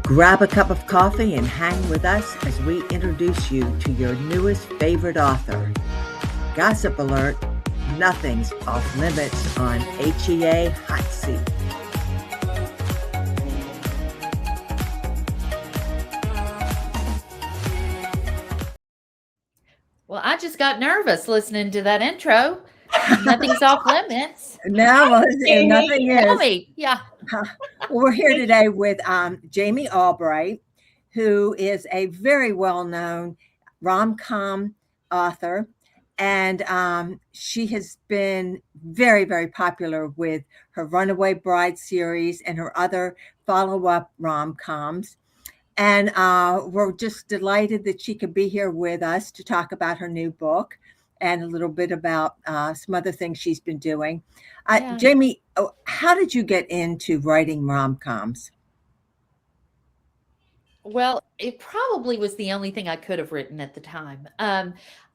Grab a cup of coffee and hang with us as we introduce you to your newest favorite author. Gossip alert, nothing's off limits on HEA Hot Seat. Well, I just got nervous listening to that intro. Nothing's off limits. No, nothing Tell is. me. Yeah. We're here today with Jami Albright, who is a very well-known rom-com author. And she has been very, very popular with her Runaway Bride series and her other follow-up rom-coms. And we're just delighted that she could be here with us to talk about her new book and a little bit about some other things she's been doing. Yeah. Jami, how did you get into writing rom-coms? Well, it probably was the only thing I could have written at the time.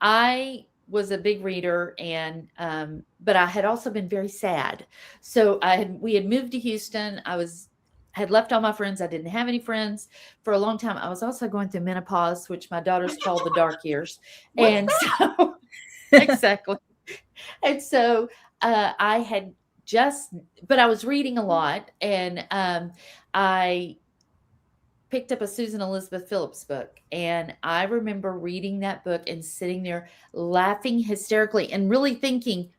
I was a big reader, and but I had also been very sad. So we had moved to Houston. Had left all my friends. I didn't have any friends for a long time. I was also going through menopause, which my daughters call the dark years. And so exactly. And so I had but I was reading a lot, and I picked up a Susan Elizabeth Phillips book, and I remember reading that book and sitting there laughing hysterically and really thinking,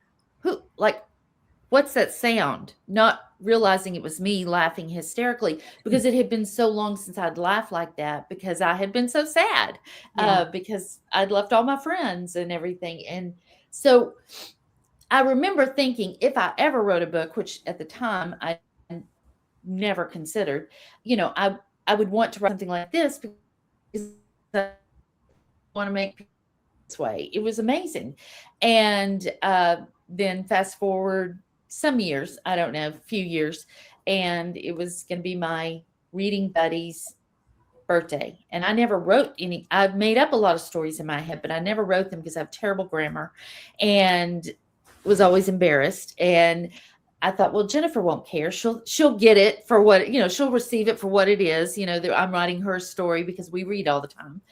what's that sound? Not realizing it was me laughing hysterically, because it had been so long since I'd laughed like that, because I had been so sad, because I'd left all my friends and everything. And so I remember thinking, if I ever wrote a book, which at the time I never considered, I would want to write something like this, because I want to make people this way. It was amazing. And then fast forward some years, I don't know, a few years, and it was going to be my reading buddy's birthday. And I never wrote any. I've made up a lot of stories in my head, but I never wrote them because I have terrible grammar and was always embarrassed. And I thought, well, Jennifer won't care. She'll get it for what, she'll receive it for what it is. I'm writing her story because we read all the time.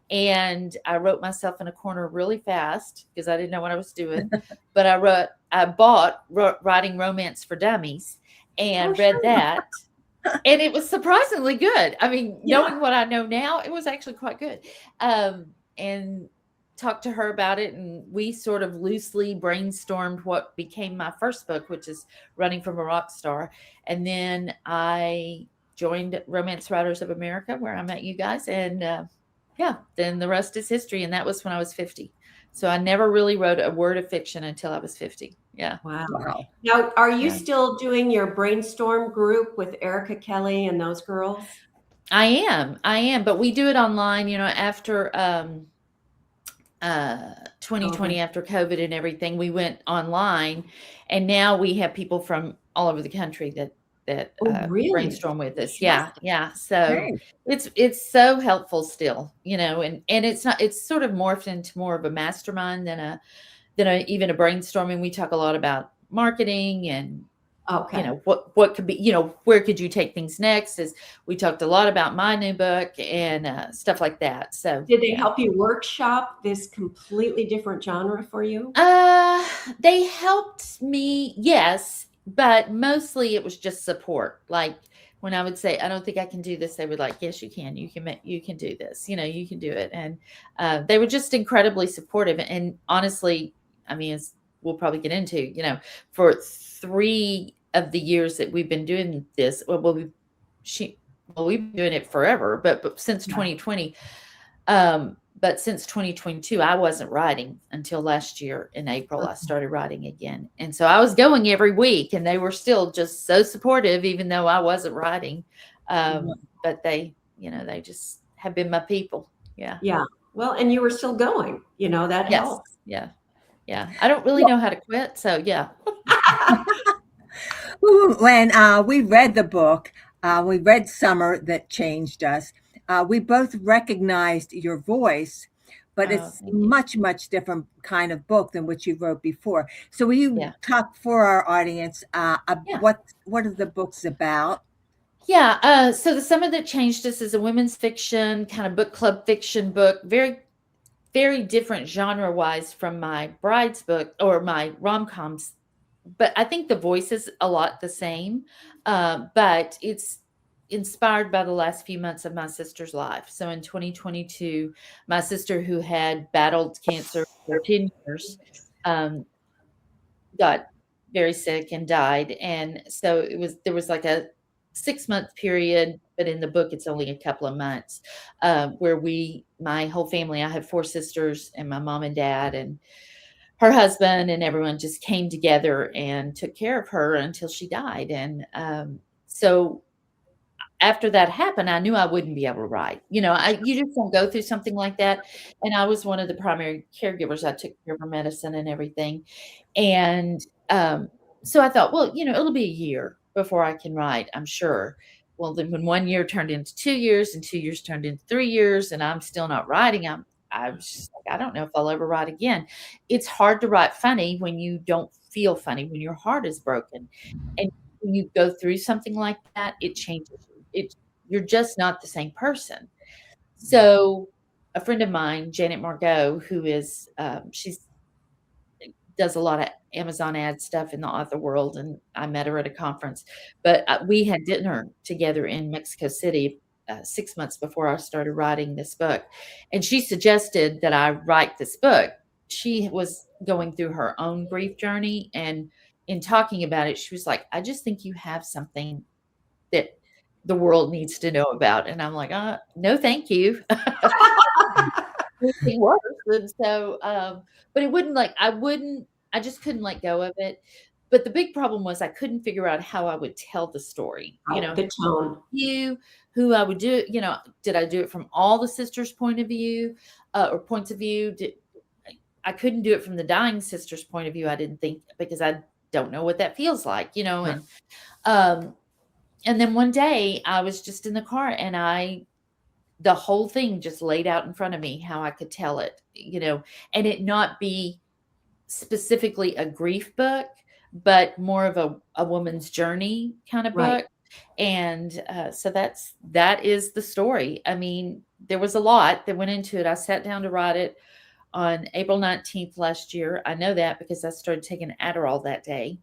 And I wrote myself in a corner really fast because I didn't know what I was doing. But I bought Writing Romance for Dummies and read that. And it was surprisingly good. I mean, knowing what I know now, it was actually quite good. And talked to her about it, and we sort of loosely brainstormed what became my first book, which is Running from a Rock Star. And then I joined Romance Writers of America, where I met you guys. And then the rest is history. And that was when I was 50. So I never really wrote a word of fiction until I was 50. Yeah. Wow. Now, are you still doing your brainstorm group with Erica Kelly and those girls? I am. But we do it online, after 2020, after COVID and everything, we went online, and now we have people from all over the country that really? brainstorm with us. Yeah. So it's so helpful still, and it's sort of morphed into more of a mastermind than even a brainstorming. We talk a lot about marketing and what could be, where could you take things next? We talked a lot about my new book and stuff like that. So did they help you workshop this completely different genre for you? They helped me, yes, but mostly it was just support. Like when I would say, I don't think I can do this, they would like, yes, you can do this, you can do it. And they were just incredibly supportive. And honestly, I mean, as we'll probably get into, for 3 of the years that we've been doing this, we've been doing it forever, but since 2020, but since 2022, I wasn't writing until last year in April. I started writing again. And so I was going every week, and they were still just so supportive, even though I wasn't writing. But they just have been my people. Yeah. Yeah. Well, and you were still going, that helps. Yeah. I don't really know how to quit. So yeah. When we read the book, we read Summer That Changed Us. We both recognized your voice, but it's much, much different kind of book than what you wrote before. So will you talk for our audience what are the books about? Yeah. So the Summer That Changed Us is a women's fiction, kind of book club fiction book, very, very different genre wise from my bride's book or my rom-coms. But I think the voice is a lot the same. But it's inspired by the last few months of my sister's life. So in 2022, my sister, who had battled cancer for 10 years, um, got very sick and died. And so there was like a 6 month period, but in the book, it's only a couple of months, where my whole family, I have four sisters and my mom and dad and her husband and everyone just came together and took care of her until she died. And so after that happened, I knew I wouldn't be able to write. You just don't go through something like that. And I was one of the primary caregivers. I took care of her medicine and everything. And so I thought, well, it'll be a year before I can write, I'm sure. Well, then when 1 year turned into 2 years and 2 years turned into 3 years and I'm still not writing, I was just like, I don't know if I'll ever write again. It's hard to write funny when you don't feel funny, when your heart is broken. And when you go through something like that, it changes you. You're just not the same person. So a friend of mine, Janet Margot, who is she's does a lot of Amazon ad stuff in the author world, and I met her at a conference. But we had dinner together in Mexico City 6 months before I started writing this book, and she suggested that I write this book. She was going through her own grief journey, and in talking about it, she was like, "I just think you have something that the world needs to know about." And I'm like, no, thank you. Anything worse. And so, but it wouldn't I just couldn't let go of it. But the big problem was I couldn't figure out how I would tell the story, Right, the tone. who I would do it, did I do it from all the sisters' point of view, or points of view? I couldn't do it from the dying sister's point of view. I didn't think, because I don't know what that feels like, Right. and then one day I was just in the car and the whole thing just laid out in front of me how I could tell it, and it not be specifically a grief book, but more of a woman's journey kind of Right. book. And so that is the story. I mean, there was a lot that went into it. I sat down to write it on April 19th last year. I know that because I started taking Adderall that day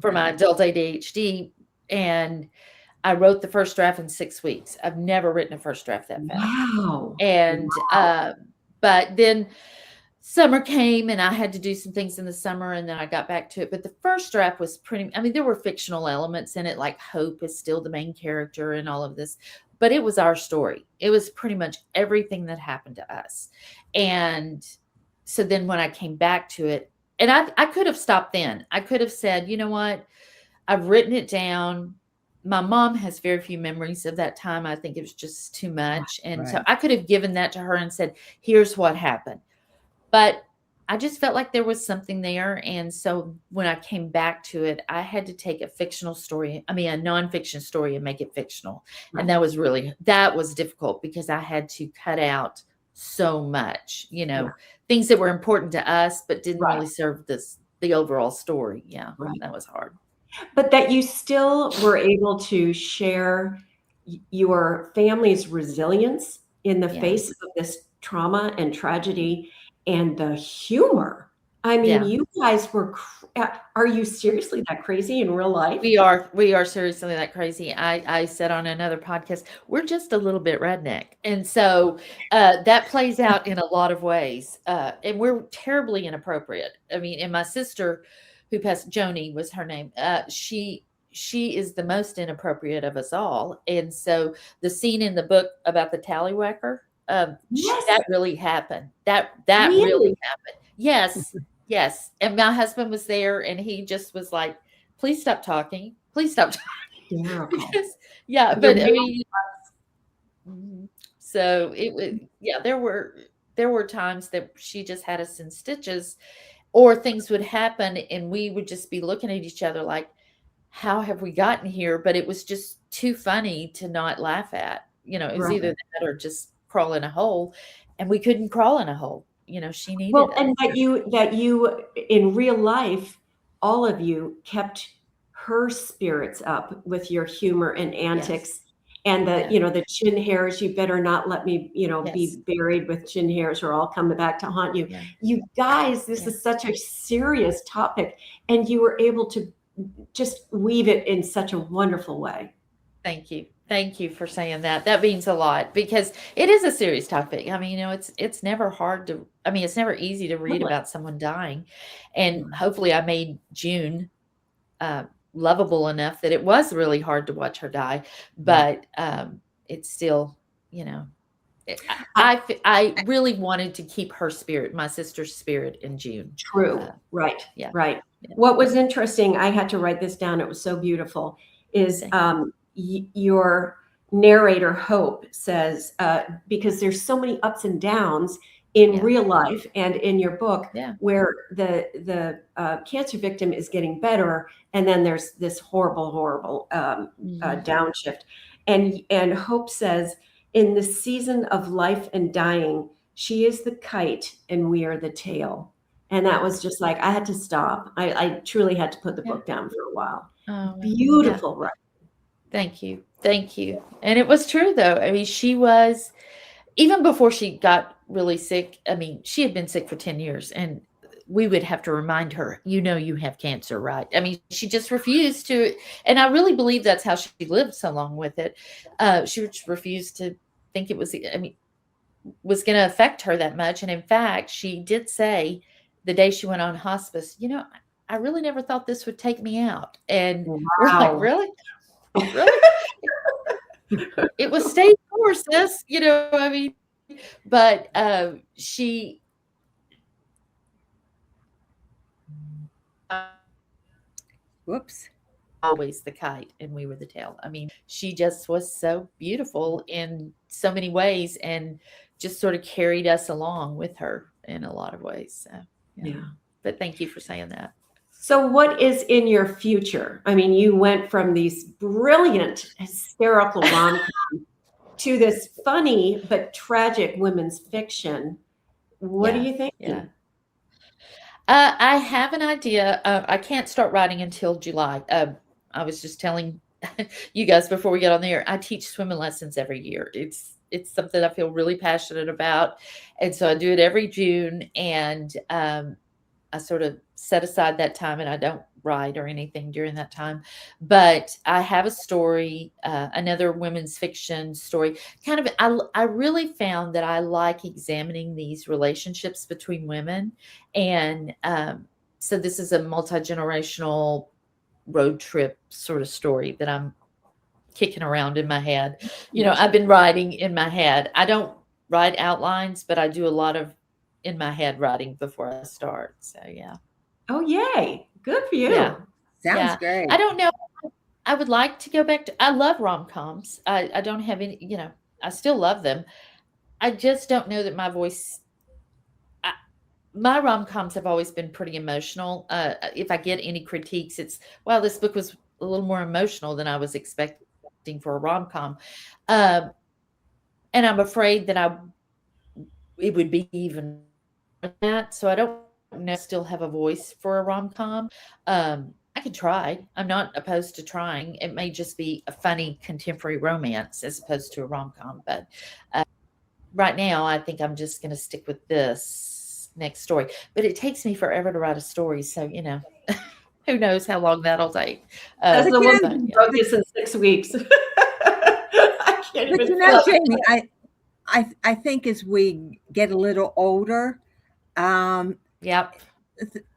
for my adult ADHD. And I wrote the first draft in 6 weeks. I've never written a first draft that fast. Wow. And but then summer came and I had to do some things in the summer and then I got back to it. But the first draft was there were fictional elements in it, like Hope is still the main character and all of this, but it was our story. It was pretty much everything that happened to us. And so then when I came back to it, and I could have stopped then. I could have said, you know what? I've written it down. My mom has very few memories of that time. I think it was just too much. And so Right. I could have given that to her and said, here's what happened. But I just felt like there was something there. And so when I came back to it, I had to take a nonfiction story and make it fictional. Right. And that was difficult because I had to cut out so much, things that were important to us, but didn't Right. really serve the overall story. Yeah, Right. that was hard. But that you still were able to share your family's resilience in the Yeah. face of this trauma and tragedy and the humor. I mean, Yeah. you guys are you seriously that crazy in real life? We are seriously that crazy. I said on another podcast, we're just a little bit redneck. And so that plays out in a lot of ways. And we're terribly inappropriate. I mean, and my sister who passed, Joni was her name. She is the most inappropriate of us all. And so the scene in the book about the tallywhacker, Yes. that really happened. That Really? really happened. Yes. Yes. And my husband was there and he just was like, please stop talking. Please stop talking. Hysterical. Because, yeah, Your but I mom- mean, so it was, yeah, there were times that she just had us in stitches, or things would happen and we would just be looking at each other like, how have we gotten here? But it was just too funny to not laugh at. It was Right. either that or just crawl in a hole, and we couldn't crawl in a hole. She needed Well, us. and that you in real life, all of you kept her spirits up with your humor and antics. Yes. And the, Yeah. the chin hairs, you better not let me, Yes. be buried with chin hairs or I'll come back to haunt you. Yeah. You guys, this Yeah. is such a serious topic, and you were able to just weave it in such a wonderful way. Thank you. Thank you for saying that. That means a lot because it is a serious topic. I mean, it's never hard to, I mean, it's never easy to read Totally. about someone dying. And hopefully I made June lovable enough that it was really hard to watch her die, but it's still, I really wanted to keep her spirit, my sister's spirit, in June. True. Right. Yeah. Right. Yeah. What was interesting, I had to write this down, it was so beautiful, is your narrator Hope says, because there's so many ups and downs in real life and in your book, where the cancer victim is getting better, and then there's this horrible downshift. And Hope says, in the season of life and dying, she is the kite and we are the tail. And that was just like, I had to stop. I truly had to put the book down for a while. Oh, beautiful, right? Thank you. Thank you. And it was true, though. I mean, she was, even before she got really sick, I mean, she had been sick for 10 years, and we would have to remind her, you have cancer, right? I mean, she just refused to. And I really believe that's how she lived so long with it. She just refused to think it was, was going to affect her that much. And in fact, she did say the day she went on hospice, I really never thought this would take me out. And we're like, really? Really? It was stage 4, sis, but she whoops, always the kite and we were the tail. I mean, she just was so beautiful in so many ways and just sort of carried us along with her in a lot of ways. So, yeah. But thank you for saying that. So what is in your future? I mean, you went from these brilliant, hysterical rom-coms to this funny but tragic women's fiction. What are you thinking? Yeah. I have an idea. I can't start writing until July. I was just telling you guys before we get on the air, I teach swimming lessons every year. It's something I feel really passionate about. And so I do it every June, and I sort of set aside that time, and I don't write or anything during that time. But I have a story, another women's fiction story. Kind of, I really found that I like examining these relationships between women. And so this is a multi-generational road trip sort of story that I'm kicking around in my head. I've been writing in my head. I don't write outlines, but I do a lot of in my head writing before I start. So yeah. Oh, yay. Good for you. Yeah. Sounds great. I don't know. I would like to go back to, I love rom-coms. I don't have any, I still love them. I just don't know that my voice, my rom-coms have always been pretty emotional. If I get any critiques, it's, wow, this book was a little more emotional than I was expecting for a rom-com. And I'm afraid that it would be even that. So I don't know, still have a voice for a rom-com. I could try. I'm not opposed to trying. It may just be a funny contemporary romance as opposed to a rom-com. But right now, I think I'm just going to stick with this next story. But it takes me forever to write a story. So, who knows how long that'll take. As the woman who wrote this in 6 weeks. I can't but even Jami, I think as we get a little older,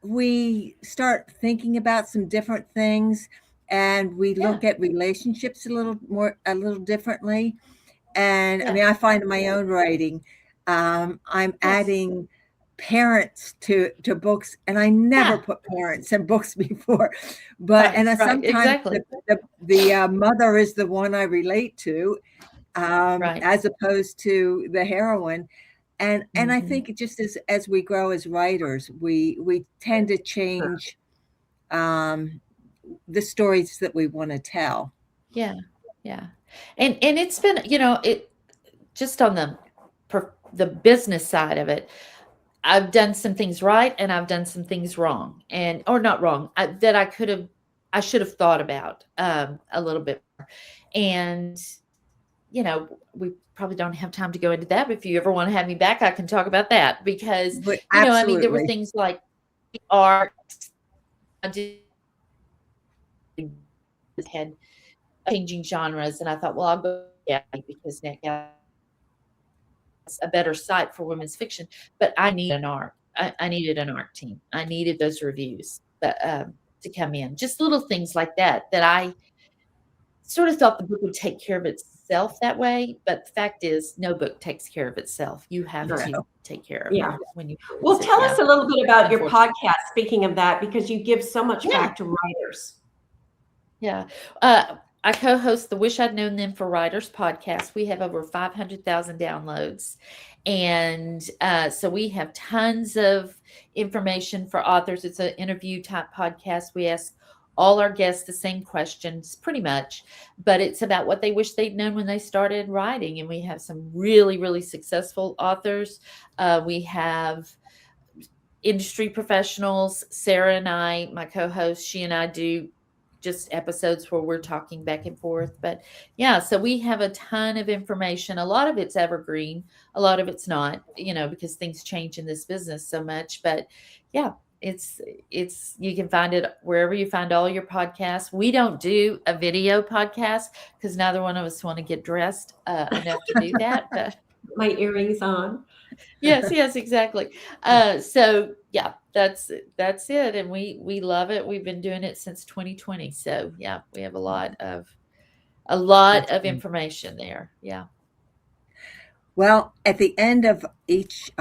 we start thinking about some different things, and we look at relationships a little differently. And I mean, I find in my own writing, I'm adding parents to books, and I never put parents in books before, but sometimes the mother is the one I relate to, as opposed to the heroine. And I think just as we grow as writers, we tend to change the stories that we want to tell. Yeah. And it's been, it just on the business side of it, I've done some things right and I've done some things wrong, or not wrong, that I could have I should have thought about a little bit more. And, we probably don't have time to go into that. But if you ever want to have me back, I can talk about that because, But I mean, there were absolutely. things like art. I did had changing genres, and I thought, well, I'll go because NetGalley is a better site for women's fiction. But I need an art. I needed an art team. I needed those reviews to come in. Just little things like that I sort of thought the book would take care of itself that way. But the fact is, no book takes care of itself. You have Right. to take care of Yeah. it when you Well, produce it. tell us a little bit about your Unfortunately. podcast, speaking of that, because you give so much Yeah. back to writers. Yeah. I co-host the Wish I'd Known Them for Writers podcast. We have over 500,000 downloads. And so we have tons of information for authors. It's an interview type podcast. We ask all our guests the same questions pretty much, but it's about what they wish they'd known when they started writing. And we have some really, really successful authors. We have industry professionals. Sarah and I, my co-host, she and I do just episodes where we're talking back and forth. But yeah, so we have a ton of information. A lot of it's evergreen, a lot of it's not, because things change in this business so much. But yeah, it's you can find it wherever you find all your podcasts. We don't do a video podcast because neither one of us want to get dressed enough to do that. But My earrings on. yes, exactly. So yeah, that's it, and we love it. We've been doing it since 2020. So yeah, we have a lot of information there. Yeah. Well, at the end of each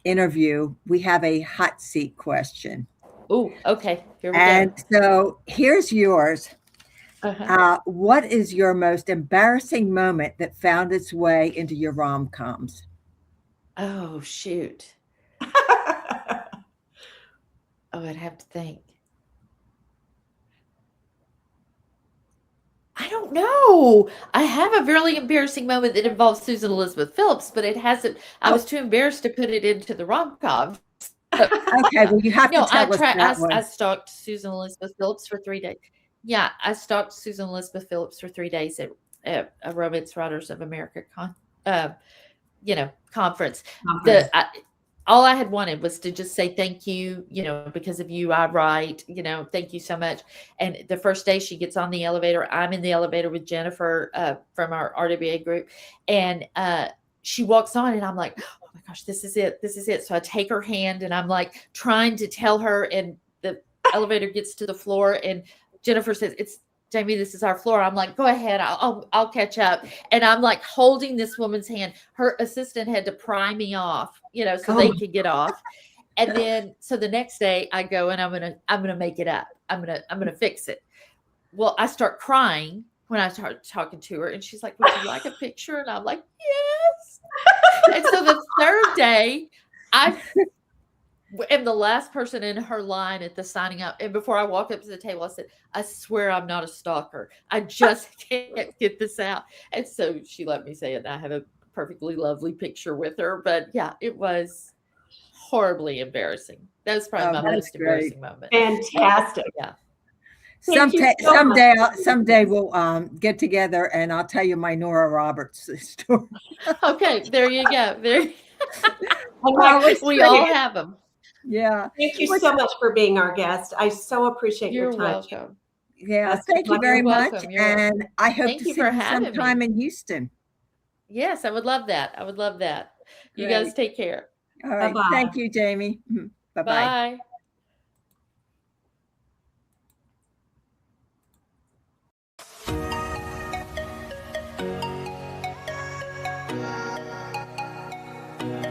interview, we have a hot seat question. Oh, okay. Here we And go. so here's yours. Uh-huh. What is your most embarrassing moment that found its way into your rom-coms? Oh shoot. Oh, I'd have to think. I don't know. I have a really embarrassing moment that involves Susan Elizabeth Phillips, but it hasn't. I was too embarrassed to put it into the rom-com. Okay, well, you have to tell us that I one. stalked Susan Elizabeth Phillips for 3 days. Yeah, I stalked Susan Elizabeth Phillips for 3 days at a Romance Writers of America conference. All I had wanted was to just say thank you, because of you, I write, thank you so much. And the first day she gets on the elevator, I'm in the elevator with Jennifer from our RWA group. And she walks on and I'm like, oh my gosh, this is it. This is it. So I take her hand and I'm like trying to tell her, and the elevator gets to the floor and Jennifer says, it's Jami, this is our floor. I'm like, go ahead. I'll catch up. And I'm like holding this woman's hand. Her assistant had to pry me off, so they could get off. And then, so the next day I go and I'm going to make it up. I'm going to fix it. Well, I start crying when I start talking to her and she's like, would you like a picture? And I'm like, yes. And so the third day I am the last person in her line at the signing up. And before I walk up to the table, I said, I swear I'm not a stalker. I just can't get this out. And so she let me say it. I have a perfectly lovely picture with her. But yeah, it was horribly embarrassing. That was probably my most embarrassing moment. Fantastic. Yeah. Someday we'll get together and I'll tell you my Nora Roberts story. Okay, there you go. We great. all have them. Yeah. Thank you so much for being our guest. I so appreciate your You're time. welcome. Yeah, Best of thank you luck. very You're much. welcome. And I hope Thank to you see for you having sometime me. in Houston. Yes, I would love that. I would love that. You Great. guys take care. All right. Bye-bye. Thank you, Jami. Bye-bye. Bye.